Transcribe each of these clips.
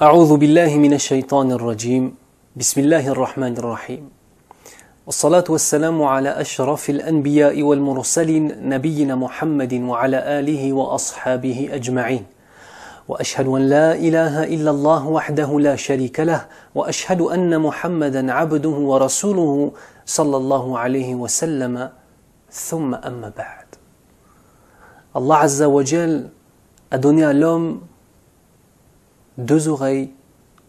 أعوذ بالله من الشيطان الرجيم بسم الله الرحمن الرحيم والصلاة والسلام على أشرف الأنبياء والمرسلين نبينا محمد وعلى آله وأصحابه أجمعين وأشهد أن لا إله إلا الله وحده لا شريك له وأشهد أن محمدا عبده ورسوله صلى الله عليه وسلم ثم أما بعد. Allah Azza wa Jal a donné à l'homme deux oreilles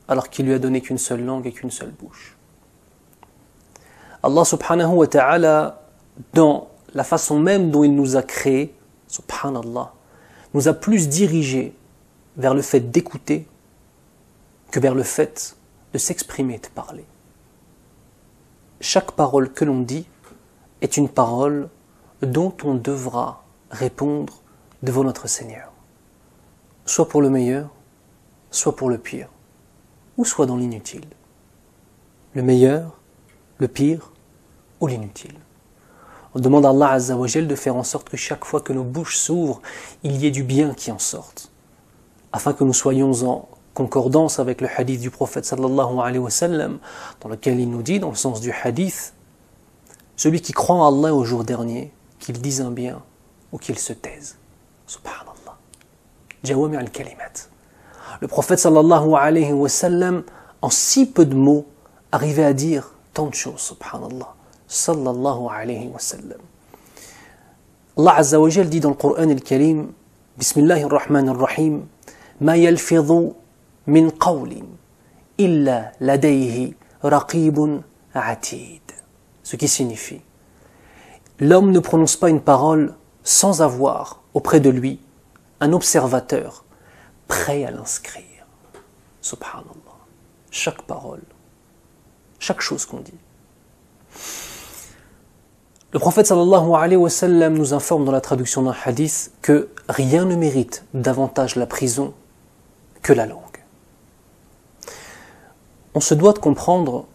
alors qu'il lui a donné qu'une seule langue et qu'une seule bouche. Allah subhanahu wa ta'ala, dans la façon même dont il nous a créés, subhanallah, nous a plus dirigés vers le fait d'écouter que vers le fait de s'exprimer et de parler. Chaque parole que l'on dit est une parole dont on devra répondre devant notre Seigneur, soit pour le meilleur, soit pour le pire, ou soit dans l'inutile. Le meilleur, le pire ou l'inutile. On demande à Allah Azza wa Jal de faire en sorte que chaque fois que nos bouches s'ouvrent, il y ait du bien qui en sorte, afin que nous soyons en concordance avec le hadith du prophète sallallahu alayhi wa sallam, dans lequel il nous dit, dans le sens du hadith, celui qui croit en Allah au jour dernier, qu'il dise un bien ou qu'il se taise. Subhanallah. Jawami al-kalimat. Le prophète sallallahu alayhi wa sallam, en si peu de mots, arrivait à dire tant de choses, subhanallah. Sallallahu alayhi wa sallam. Allah Azza wa Jal dit dans le Coran al-Karim, Bismillahir Rahmanir Rahim, Ma yalfidhu min qawlin illa ladayhi raqibun atid. Ce qui signifie, l'homme ne prononce pas une parole sans avoir auprès de lui un observateur prêt à l'inscrire. Subhanallah. Chaque parole, chaque chose qu'on dit. Le prophète sallallahu alayhi wa sallam nous informe dans la traduction d'un hadith que rien ne mérite davantage la prison que la langue. On se doit de comprendre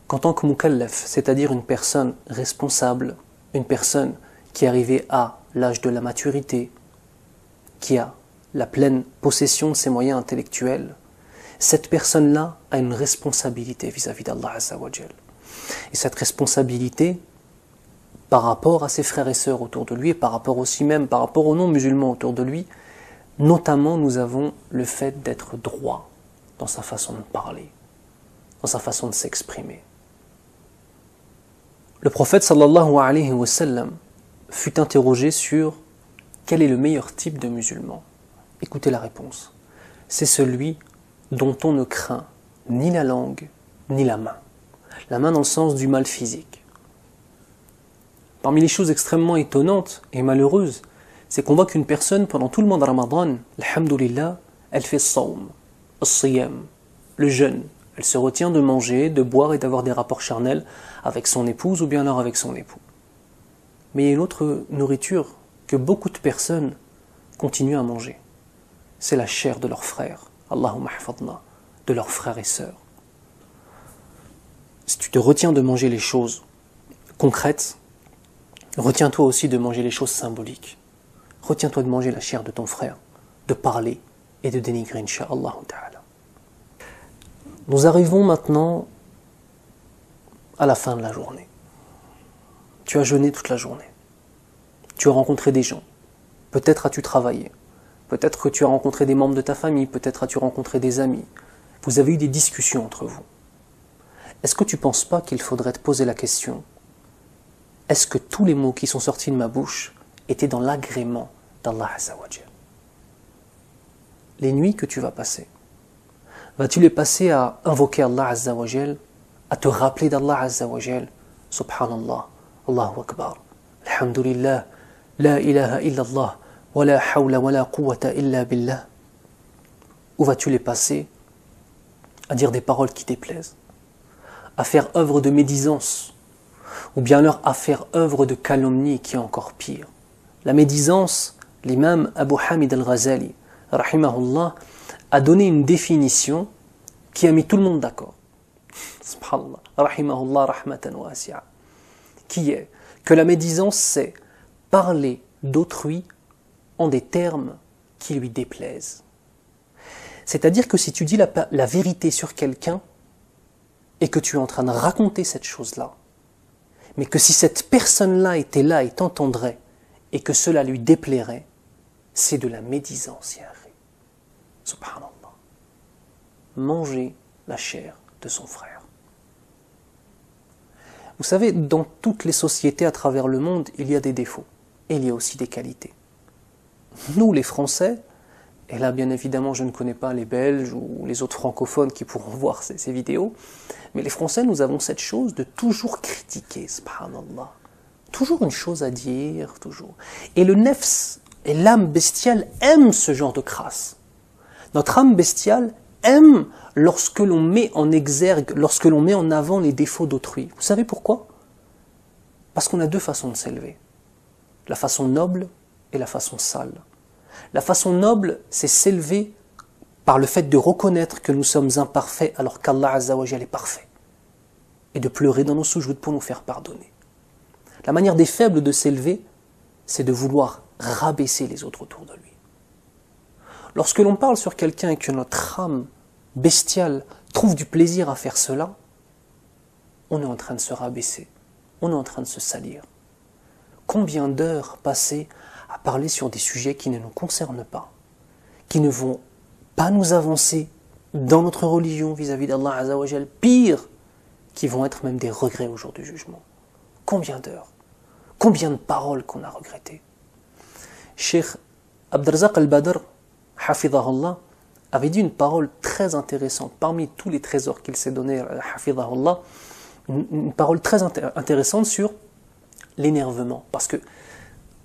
qu'en tant que mukallaf, c'est-à-dire une personne responsable, une personne qui est arrivée à l'âge de la maturité, qui a la pleine possession de ses moyens intellectuels, cette personne-là a une responsabilité vis-à-vis d'Allah Azza wa Jal. Et cette responsabilité, par rapport à ses frères et sœurs autour de lui, et par rapport aussi même, par rapport aux non-musulmans autour de lui, notamment nous avons le fait d'être droit dans sa façon de parler, dans sa façon de s'exprimer. Le prophète sallallahu alayhi wa sallam fut interrogé sur quel est le meilleur type de musulman. Écoutez la réponse. C'est celui dont on ne craint ni la langue ni la main. La main dans le sens du mal physique. Parmi les choses extrêmement étonnantes et malheureuses, c'est qu'on voit qu'une personne pendant tout le mois de Ramadan, alhamdoulilah, elle fait sawm, as-siyam, le jeûne. Elle se retient de manger, de boire et d'avoir des rapports charnels avec son épouse ou bien alors avec son époux. Mais il y a une autre nourriture que beaucoup de personnes continuent à manger. C'est la chair de leurs frères, Allahumma hafadna, de leurs frères et sœurs. Si tu te retiens de manger les choses concrètes, retiens-toi aussi de manger les choses symboliques. Retiens-toi de manger la chair de ton frère, de parler et de dénigrer, incha'Allah ta'ala. Nous arrivons maintenant à la fin de la journée. Tu as jeûné toute la journée. Tu as rencontré des gens. Peut-être as-tu travaillé. Peut-être que tu as rencontré des membres de ta famille. Peut-être as-tu rencontré des amis. Vous avez eu des discussions entre vous. Est-ce que tu ne penses pas qu'il faudrait te poser la question, est-ce que tous les mots qui sont sortis de ma bouche étaient dans l'agrément d'Allah Azza wa Jal? Les nuits que tu vas passer, vas-tu les passer à invoquer Allah Azza wa Jal, à te rappeler d'Allah Azza wa Jal, Subhanallah, Allahu Akbar, Alhamdulillah, La ilaha illallah, wa la hawla wa la quwwata illa billah? Ou vas-tu les passer à dire des paroles qui déplaisent, à faire œuvre de médisance, ou bien alors à faire œuvre de calomnie qui est encore pire? La médisance, l'imam Abu Hamid al-Ghazali, rahimahullah, a donné une définition qui a mis tout le monde d'accord. Subhanallah, rahimahullah rahmatan wasi'a. Qui est que la médisance, c'est parler d'autrui en des termes qui lui déplaisent. C'est-à-dire que si tu dis la vérité sur quelqu'un et que tu es en train de raconter cette chose-là, mais que si cette personne-là était là et t'entendrait et que cela lui déplairait, c'est de la médisance, ya akhi. Subhanallah. Manger la chair de son frère. Vous savez, dans toutes les sociétés à travers le monde, il y a des défauts et il y a aussi des qualités. Nous, les Français, et là bien évidemment je ne connais pas les Belges ou les autres francophones qui pourront voir ces vidéos, mais les Français, nous avons cette chose de toujours critiquer, subhanallah. Toujours une chose à dire, toujours. Et le nefs, et l'âme bestiale aime ce genre de crasse. Notre âme bestiale aime lorsque l'on met en exergue, lorsque l'on met en avant les défauts d'autrui. Vous savez pourquoi? Parce qu'on a deux façons de s'élever. La façon noble et la façon sale. La façon noble, c'est s'élever par le fait de reconnaître que nous sommes imparfaits alors qu'Allah Azza wa Jal est parfait. Et de pleurer dans nos soujoud pour nous faire pardonner. La manière des faibles de s'élever, c'est de vouloir rabaisser les autres autour de lui. Lorsque l'on parle sur quelqu'un et que notre âme bestiale trouve du plaisir à faire cela, on est en train de se rabaisser, on est en train de se salir. Combien d'heures passées à parler sur des sujets qui ne nous concernent pas, qui ne vont pas nous avancer dans notre religion vis-à-vis d'Allah Azza wa Jal, pire, qui vont être même des regrets au jour du jugement. Combien d'heures, combien de paroles qu'on a regrettées. Cheikh Abdrazaq al-Badr, hafidhahullah, avait dit une parole très intéressante, parmi tous les trésors qu'il s'est donné, hafidhahullah, une parole très intéressante sur l'énervement, parce que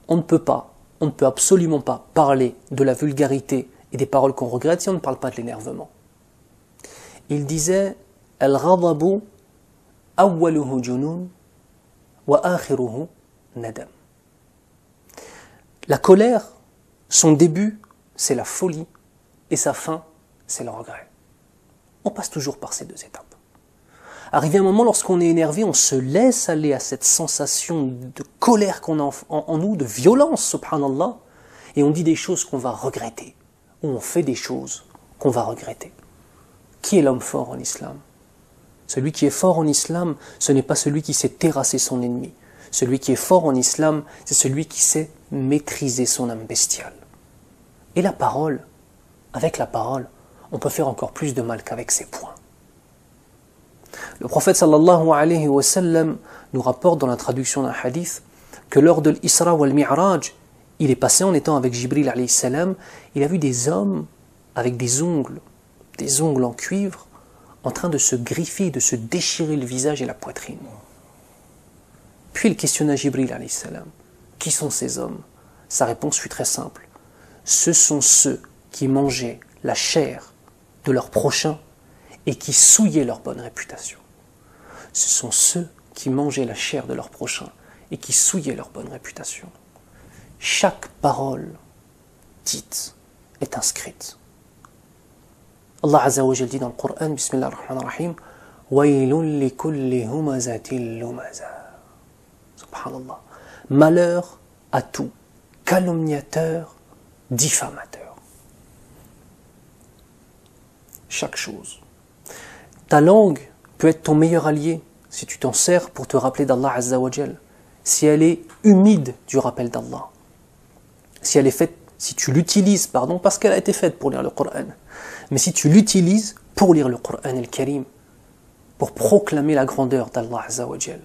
on ne peut absolument pas parler de la vulgarité et des paroles qu'on regrette si on ne parle pas de l'énervement. Il disait Al-ghadabu awwaluhu junun wa akhiruhu nadam. La colère, son début, c'est la folie et sa fin, c'est le regret. On passe toujours par ces deux étapes. Arrivé un moment, lorsqu'on est énervé, on se laisse aller à cette sensation de colère qu'on a en nous, de violence, subhanallah, et on dit des choses qu'on va regretter, ou on fait des choses qu'on va regretter. Qui est l'homme fort en islam? Celui qui est fort en islam, ce n'est pas celui qui sait terrasser son ennemi. Celui qui est fort en islam, c'est celui qui sait maîtriser son âme bestiale. Et la parole, avec la parole, on peut faire encore plus de mal qu'avec ses poings. Le prophète sallallahu alayhi wa sallam nous rapporte dans la traduction d'un hadith que lors de l'Isra wal Mi'raj, il est passé en étant avec Jibril alayhi salam, il a vu des hommes avec des ongles en cuivre, en train de se griffer, de se déchirer le visage et la poitrine. Puis il questionna Jibril alayhi salam, qui sont ces hommes? Sa réponse fut très simple. Ce sont ceux qui mangeaient la chair de leur prochain et qui souillaient leur bonne réputation. Ce sont ceux qui mangeaient la chair de leur prochain et qui souillaient leur bonne réputation. Chaque parole dite est inscrite. Allah Azza wa Jal dit dans le Coran, Bismillah ar-Rahman ar-Rahim, Waylun li kulli humazatil lumaza. Subhanallah. Malheur à tout calomniateur, diffamateur. Chaque chose. Ta langue peut être ton meilleur allié si tu t'en sers pour te rappeler d'Allah Azza wa Jal. Si elle est humide du rappel d'Allah. Si elle est faite, si tu l'utilises, parce qu'elle a été faite pour lire le Coran. Mais si tu l'utilises pour lire le Coran al-Karim, pour proclamer la grandeur d'Allah Azza wa Jal.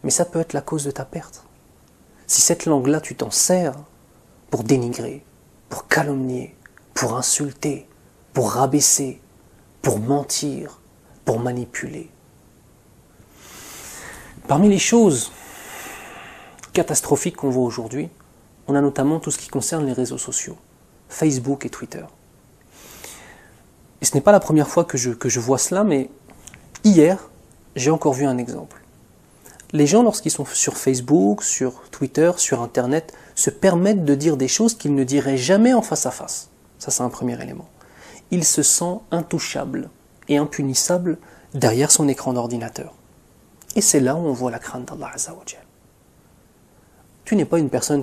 Mais ça peut être la cause de ta perte. Si cette langue-là, tu t'en sers pour dénigrer, pour calomnier, pour insulter, pour rabaisser, pour mentir, pour manipuler. Parmi les choses catastrophiques qu'on voit aujourd'hui, on a notamment tout ce qui concerne les réseaux sociaux, Facebook et Twitter. Et ce n'est pas la première fois que je vois cela, mais hier, j'ai encore vu un exemple. Les gens, lorsqu'ils sont sur Facebook, sur Twitter, sur Internet, se permettent de dire des choses qu'ils ne diraient jamais en face à face. Ça, c'est un premier élément. Il se sent intouchable et impunissable derrière son écran d'ordinateur. Et c'est là où on voit la crainte d'Allah Azza wa Jal. Tu n'es pas une personne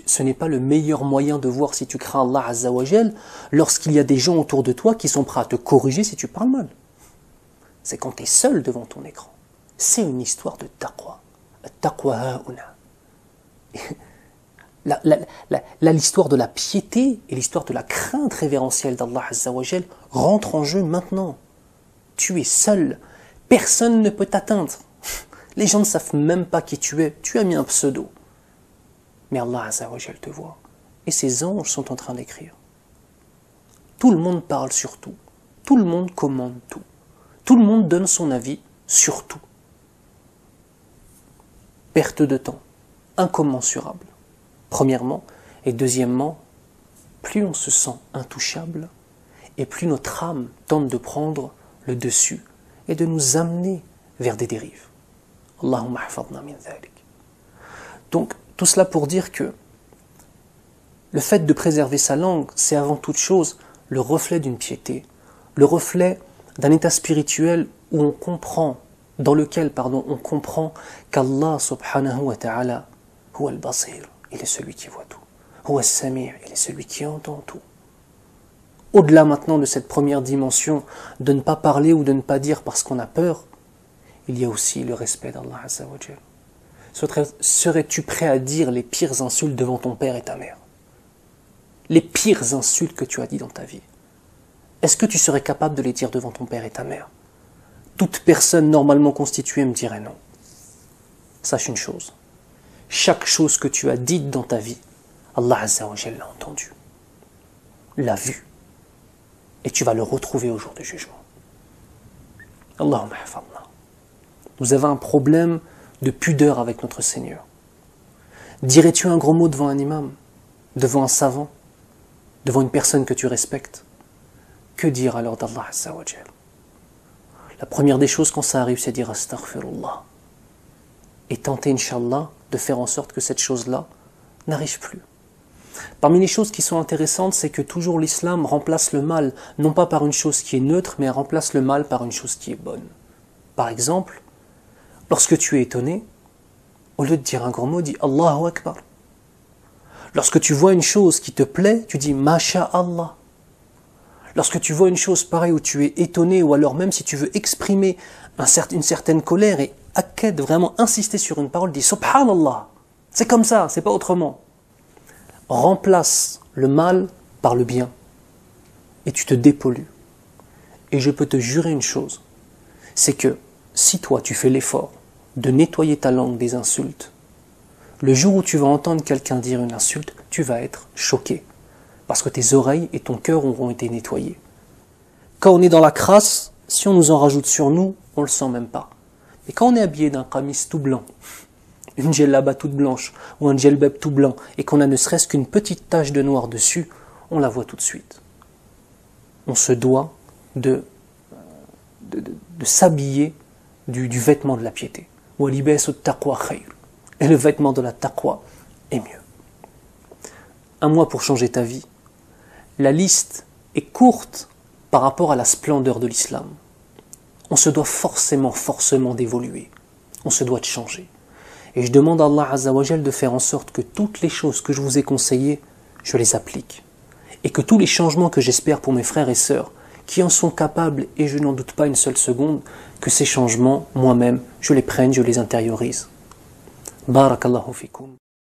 ce n'est pas le meilleur moyen de voir si tu crains Allah Azza wa Jal lorsqu'il y a des gens autour de toi qui sont prêts à te corriger si tu parles mal. C'est quand tu es seul devant ton écran. C'est une histoire de taqwa. Taqwa hauna. L'histoire de la piété et l'histoire de la crainte révérentielle d'Allah Azza wa Jal rentrent en jeu maintenant. Tu es seul. Personne ne peut t'atteindre. Les gens ne savent même pas qui tu es. Tu as mis un pseudo. Mais Allah Azza wa Jal te voit. Et ses anges sont en train d'écrire. Tout le monde parle sur tout. Tout le monde commande tout. Tout le monde donne son avis sur tout. Perte de temps. Incommensurable. Premièrement. Et deuxièmement, plus on se sent intouchable, et plus notre âme tente de prendre le dessus et de nous amener vers des dérives. Allahumma hafadna min dhalik. Donc, tout cela pour dire que le fait de préserver sa langue, c'est avant toute chose le reflet d'une piété, le reflet d'un état spirituel où on comprend, dans lequel, on comprend qu'Allah subhanahu wa ta'ala, huwa al-basir, il est celui qui voit tout. Huwa al-sami', il est celui qui entend tout. Au-delà maintenant de cette première dimension de ne pas parler ou de ne pas dire parce qu'on a peur, il y a aussi le respect d'Allah Azza wa Jal. Serais-tu prêt à dire les pires insultes devant ton père et ta mère? Les pires insultes que tu as dit dans ta vie. Est-ce que tu serais capable de les dire devant ton père et ta mère? Toute personne normalement constituée me dirait non. Sache une chose. Chaque chose que tu as dite dans ta vie, Allah Azza wa Jal l'a entendu, l'a vu. Et tu vas le retrouver au jour du jugement. Allahumma hafadna. Nous avons un problème de pudeur avec notre Seigneur. Dirais-tu un gros mot devant un imam, devant un savant, devant une personne que tu respectes? Que dire alors d'Allah Azza wa Jal? La première des choses quand ça arrive, c'est dire astaghfirullah. Et tenter, Inch'Allah, de faire en sorte que cette chose-là n'arrive plus. Parmi les choses qui sont intéressantes, c'est que toujours l'islam remplace le mal, non pas par une chose qui est neutre, mais remplace le mal par une chose qui est bonne. Par exemple, lorsque tu es étonné, au lieu de dire un grand mot, dis Allahu Akbar. Lorsque tu vois une chose qui te plaît, tu dis Masha'Allah. Lorsque tu vois une chose pareille où tu es étonné, ou alors même si tu veux exprimer une certaine colère et akked, vraiment insister sur une parole, dis Subhanallah. C'est comme ça, c'est pas autrement. Remplace le mal par le bien et tu te dépollues. Et je peux te jurer une chose, c'est que si toi tu fais l'effort de nettoyer ta langue des insultes, le jour où tu vas entendre quelqu'un dire une insulte, tu vas être choqué. Parce que tes oreilles et ton cœur auront été nettoyés. Quand on est dans la crasse, si on nous en rajoute sur nous, on le sent même pas. Mais quand on est habillé d'un qamis tout blanc, une djellaba toute blanche ou un djellbab tout blanc et qu'on a ne serait-ce qu'une petite tache de noir dessus, on la voit tout de suite. On se doit de s'habiller du vêtement de la piété. Et le vêtement de la taqwa est mieux. Un mois pour changer ta vie. La liste est courte par rapport à la splendeur de l'islam. On se doit forcément d'évoluer. On se doit de changer. Et je demande à Allah Azza wa Jal de faire en sorte que toutes les choses que je vous ai conseillées, je les applique. Et que tous les changements que j'espère pour mes frères et sœurs, qui en sont capables, et je n'en doute pas une seule seconde, que ces changements, moi-même, je les prenne, je les intériorise. Barakallahu fikum.